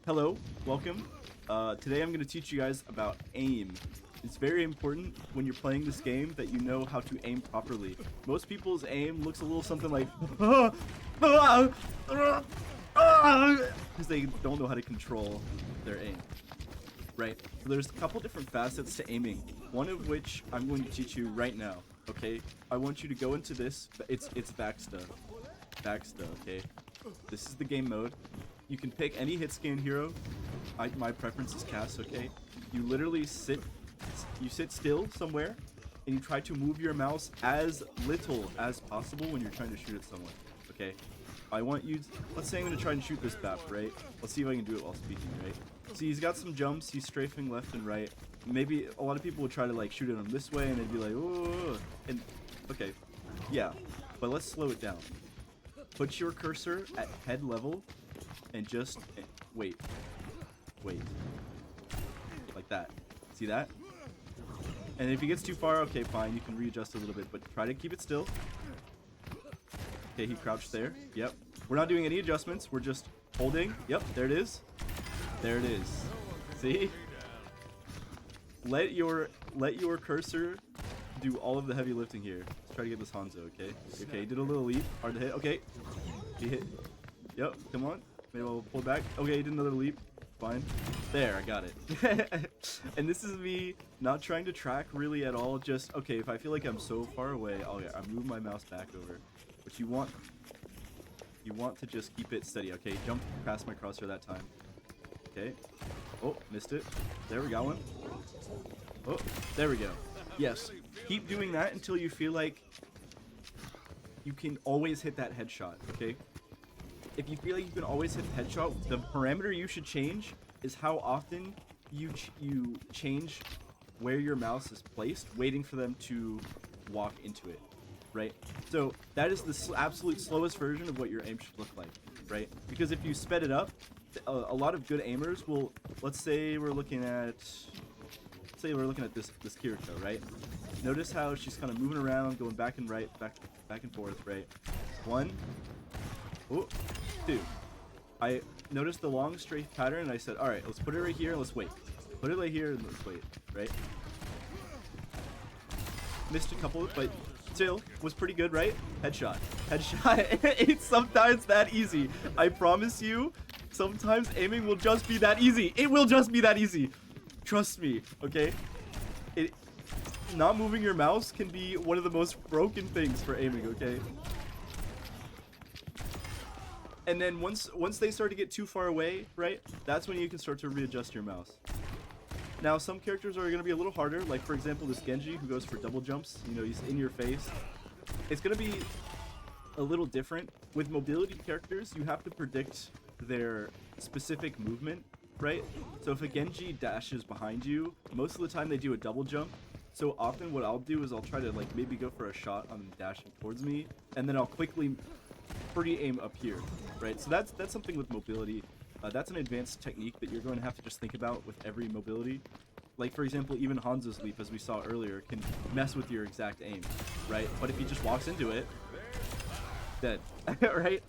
Hello, welcome. Today I'm going to teach you guys about aim. It's very important when you're playing this game that you know how to aim properly. Most people's aim looks a little something like because they don't know how to control their aim. Right? So there's a couple different facets to aiming, one of which I'm going to teach you right now. Okay? I want you to go into this. It's VAXTA. VAXTA, okay? This is the game mode. You can pick any Hitscan hero. My preference is Cass, okay? You literally sit still somewhere, and you try to move your mouse as little as possible when you're trying to shoot at someone, okay? I want you, let's say I'm going to try and shoot this BAP, right? Let's see if I can do it while speaking, right? See, he's got some jumps, he's strafing left and right. Maybe a lot of people would try to like shoot at him this way, and they'd be like, oh, and okay, yeah, but let's slow it down. Put your cursor at head level and just wait. Like that. See that? And if he gets too far, okay, fine, you can readjust a little bit, but try to keep it still. Okay, he crouched there. Yep. We're not doing any adjustments. We're just holding. Yep, there it is. There it is. See? Let your cursor do all of the heavy lifting here. Let's try to get this Hanzo, okay? Okay, he did a little leap. Hard to hit. Okay. He hit. Yep, come on. Maybe we'll pull back. Okay, he did another leap. Fine. There, I got it. And this is me not trying to track really at all. Just, okay, if I feel like I'm so far away, I'll move my mouse back over. But you want to just keep it steady. Okay, jump past my crosshair that time. Okay. Oh, missed it. There, we got one. Oh, there we go. Yes. Keep doing that until you feel like you can always hit that headshot, okay? If you feel like you can always hit the headshot, the parameter you should change is how often you change where your mouse is placed, waiting for them to walk into it, right? So that is the absolute slowest version of what your aim should look like, right? Because if you sped it up, a lot of good aimers will, let's say we're looking at this Kiriko, right? Notice how she's kind of moving around, going back and right, back and forth, right? 1, oh, 2. I noticed the long strafe pattern, and I said, all right, let's put it right here and let's wait. Put it right here and let's wait, right? Missed a couple, but still was pretty good, right? Headshot. It's sometimes that easy. I promise you, sometimes aiming will just be that easy. It will just be that easy. Trust me, okay? Not moving your mouse can be one of the most broken things for aiming, okay? And then once they start to get too far away, right? That's when you can start to readjust your mouse. Now, some characters are going to be a little harder. Like, for example, this Genji who goes for double jumps. You know, he's in your face. It's going to be a little different. With mobility characters, you have to predict their specific movement, right? So if a Genji dashes behind you, most of the time they do a double jump. So often what I'll do is I'll try to, like, maybe go for a shot on them dashing towards me, and then I'll quickly aim up here, right? So that's something with mobility. That's an advanced technique that you're going to have to just think about with every mobility. Like, for example, even Hanzo's leap, as we saw earlier, can mess with your exact aim, right? But if he just walks into it, dead, right?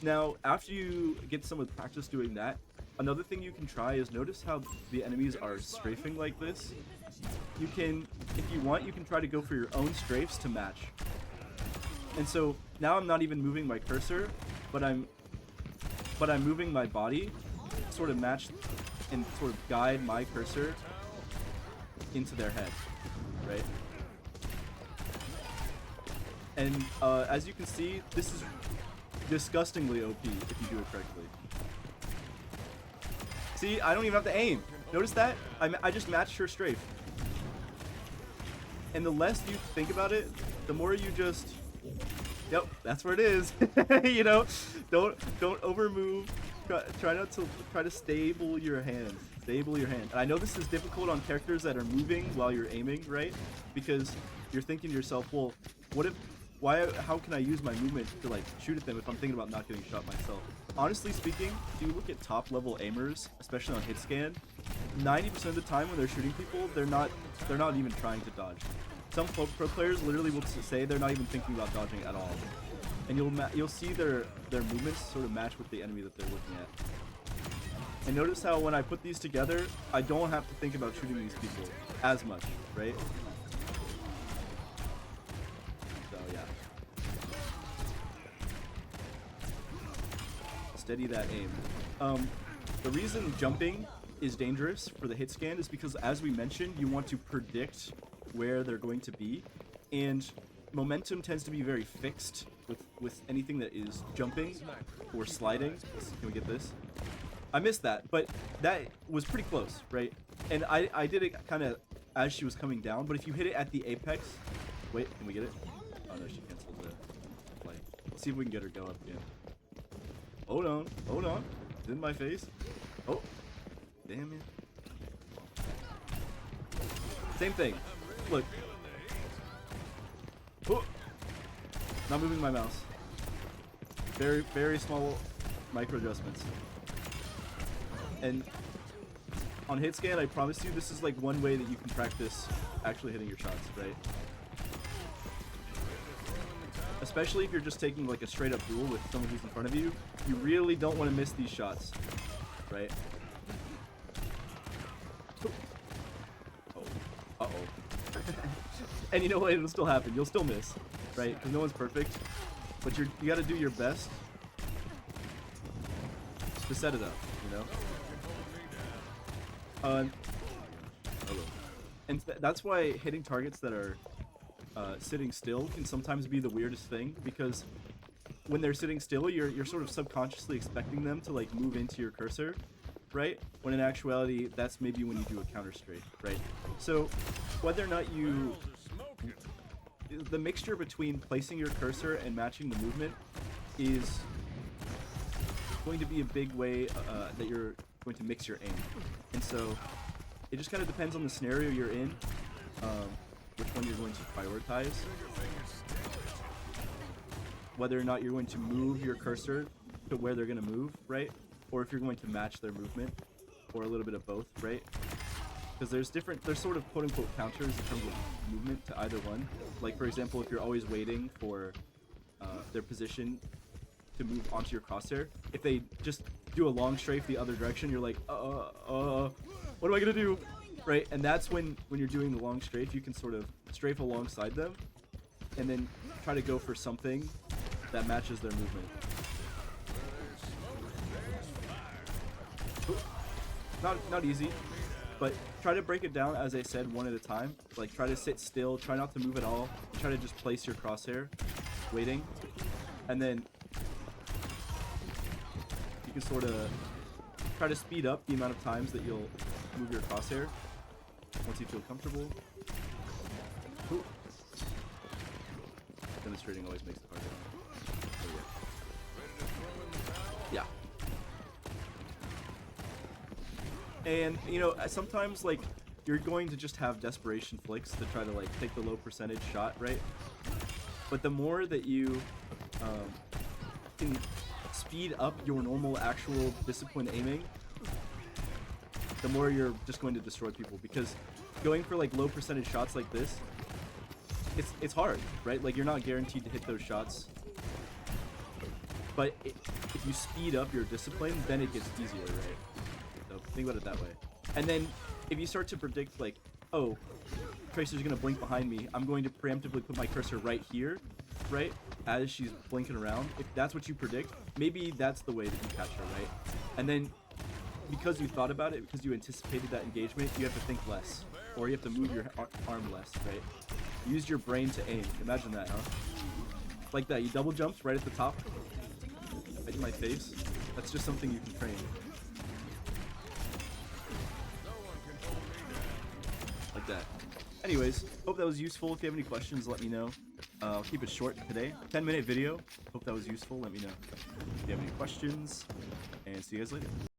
Now, after you get some with practice doing that, another thing you can try is notice how the enemies are strafing like this. You can, if you want, you can try to go for your own strafes to match. And so now I'm not even moving my cursor, but I'm moving my body, sort of match and sort of guide my cursor into their head, right? And as you can see, this is disgustingly OP if you do it correctly. See, I don't even have to aim. Notice that? I just matched her strafe. And the less you think about it, the more you just... Yep, that's where it is. You know, don't overmove. Try not to stable your hand. And I know this is difficult on characters that are moving while you're aiming, right? Because you're thinking to yourself, well, how can I use my movement to like shoot at them if I'm thinking about not getting shot myself? Honestly speaking, if you look at top level aimers, especially on Hitscan, 90% of the time when they're shooting people, they're not even trying to dodge. Some pro players literally will say they're not even thinking about dodging at all. And you'll see their movements sort of match with the enemy that they're looking at. And notice how when I put these together, I don't have to think about shooting these people as much, right? So yeah. Steady that aim. The reason jumping is dangerous for the hit scan is because, as we mentioned, you want to predict where they're going to be, and momentum tends to be very fixed with anything that is jumping or sliding. Can we get this? I missed that, but that was pretty close, right? And I did it kind of as she was coming down, but if you hit it at the apex... Wait, can we get it? Oh no, she canceled the play. Let's see if we can get her go up again. Hold on, hold on. It's in my face. Oh, damn it. Same thing. Look. Oh. Not moving my mouse. Very, very small micro adjustments. And on hit scan, I promise you, this is like one way that you can practice actually hitting your shots, right? Especially if you're just taking like a straight up duel with someone who's in front of you, you really don't want to miss these shots, right? Oh, uh-oh. And you know what? It'll still happen. You'll still miss, right? Because no one's perfect, but you got to do your best to set it up, you know? And that's why hitting targets that are sitting still can sometimes be the weirdest thing, because when they're sitting still, you're sort of subconsciously expecting them to like move into your cursor, right? When in actuality, that's maybe when you do a counter straight, right? So whether or not the mixture between placing your cursor and matching the movement is going to be a big way that you're going to mix your aim. And so it just kind of depends on the scenario you're in, which one you're going to prioritize. Whether or not you're going to move your cursor to where they're going to move, right? Or if you're going to match their movement, or a little bit of both, right? Because there's sort of quote-unquote counters in terms of movement to either one. Like, for example, if you're always waiting for their position to move onto your crosshair, if they just do a long strafe the other direction, you're like, what am I gonna do? Right? And that's when you're doing the long strafe, you can sort of strafe alongside them, and then try to go for something that matches their movement. Not easy, but try to break it down, as I said, one at a time. Like, try to sit still, try not to move at all, try to just place your crosshair, waiting, and then you can sort of try to speed up the amount of times that you'll move your crosshair once you feel comfortable. Ooh. Demonstrating always makes it harder. Yeah. And, you know, sometimes, like, you're going to just have desperation flicks to try to, like, take the low percentage shot, right? But the more that you can speed up your normal, actual disciplined aiming, the more you're just going to destroy people. Because going for, like, low percentage shots like this, it's hard, right? Like, you're not guaranteed to hit those shots. But if you speed up your discipline, then it gets easier, right? So think about it that way. And then if you start to predict, like, oh, Tracer's gonna blink behind me, I'm going to preemptively put my cursor right here, right, as she's blinking around. If that's what you predict, maybe that's the way that you catch her, right? And then because you thought about it, because you anticipated that engagement, you have to think less, or you have to move your arm less, right? Use your brain to aim. Imagine that, huh? Like that, you double jumped right at the top, right in my face. That's just something you can train. Like that. Anyways, hope that was useful. If you have any questions, let me know. I'll keep it short today. 10-minute video. Hope that was useful. Let me know if you have any questions. And see you guys later.